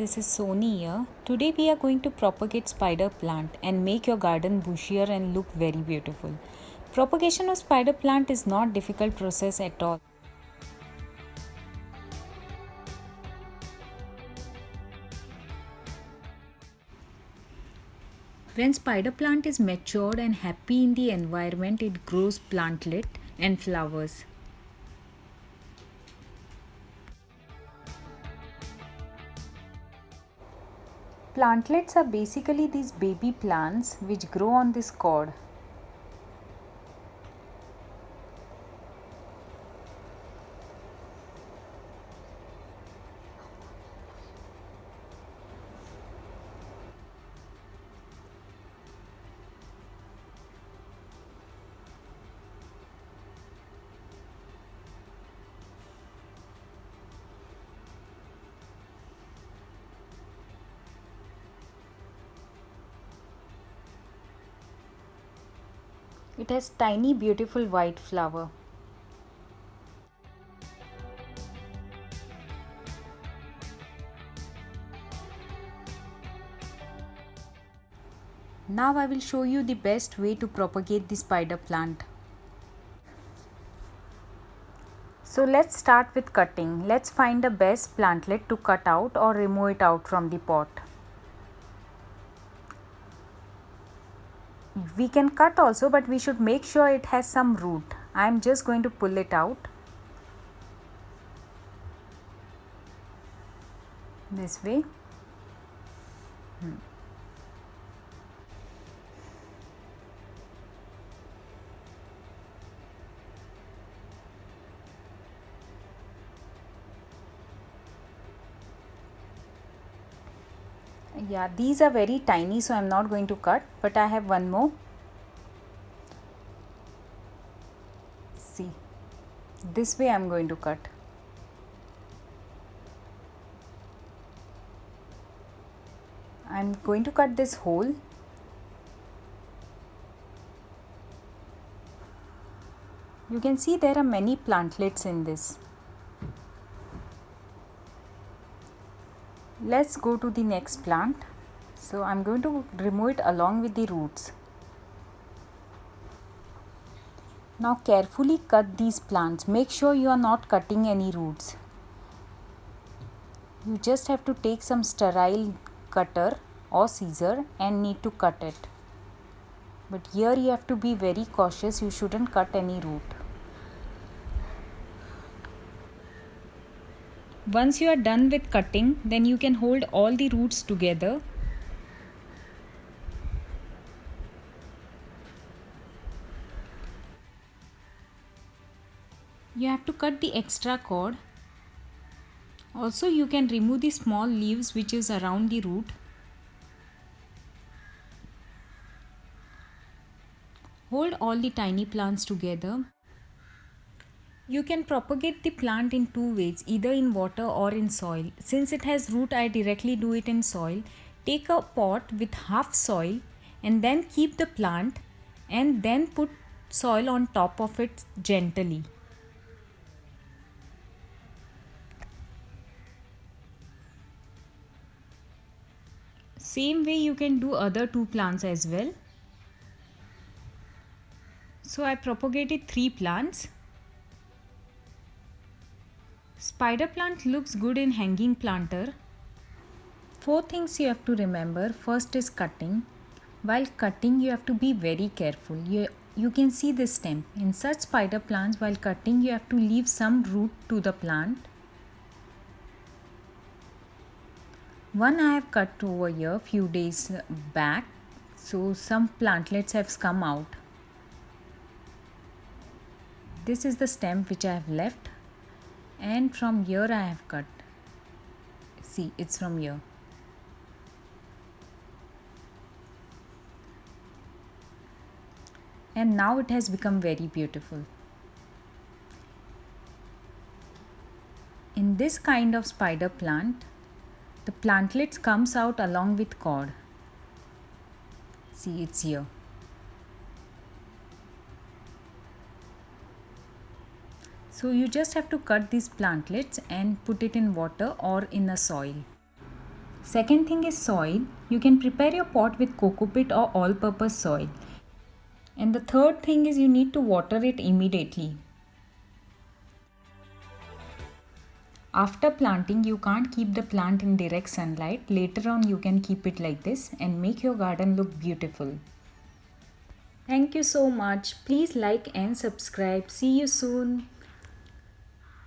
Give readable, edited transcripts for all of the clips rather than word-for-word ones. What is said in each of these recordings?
this is Sony here. Today we are going to propagate spider plant and make your garden bushier and look very beautiful. Propagation of spider plant is not difficult process at all. When spider plant is matured and happy in the environment, it grows plantlet and flowers. Plantlets are basically these baby plants which grow on this cord. It has tiny beautiful white flower. Now I will show you the best way to propagate the spider plant. So let's start with cutting. Let's find the best plantlet to cut out or remove it out from the pot. We can cut also, but we should make sure it has some root. I am just going to pull it out this way. Yeah, these are very tiny, so I'm not going to cut, but I have one more. See, this way I'm going to cut. I'm going to cut this hole. You can see there are many plantlets in this. Let's go to the next plant. So I'm going to remove it along with the roots. Now carefully cut these plants. Make sure you are not cutting any roots. You just have to take some sterile cutter or scissor and need to cut it. But here you have to be very cautious. You shouldn't cut any root. Once you are done with cutting, then you can hold all the roots together. You have to cut the extra cord. Also, you can remove the small leaves which is around the root. Hold all the tiny plants together. You can propagate the plant in two ways, either in water or in soil. Since it has root, I directly do it in soil. Take a pot with half soil and then keep the plant and then put soil on top of it gently. Same way you can do other two plants as well. So I propagated 3 plants. Spider plant looks good in hanging planter. 4 things you have to remember. First is cutting. While cutting, you have to be very careful. You can see this stem. In such spider plants, while cutting, you have to leave some root to the plant. One I have cut over here few days back. So some plantlets have come out. This is the stem which I have left. And from here I have cut. See, it's from here. And now it has become very beautiful. In this kind of spider plant, the plantlets comes out along with cord. See, it's here. So you just have to cut these plantlets and put it in water or in a soil. Second thing is soil. You can prepare your pot with coco-peat or all-purpose soil. And the third thing is you need to water it immediately. After planting, you can't keep the plant in direct sunlight. Later on, you can keep it like this and make your garden look beautiful. Thank you so much. Please like and subscribe. See you soon.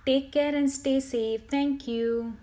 Take care and stay safe. Thank you.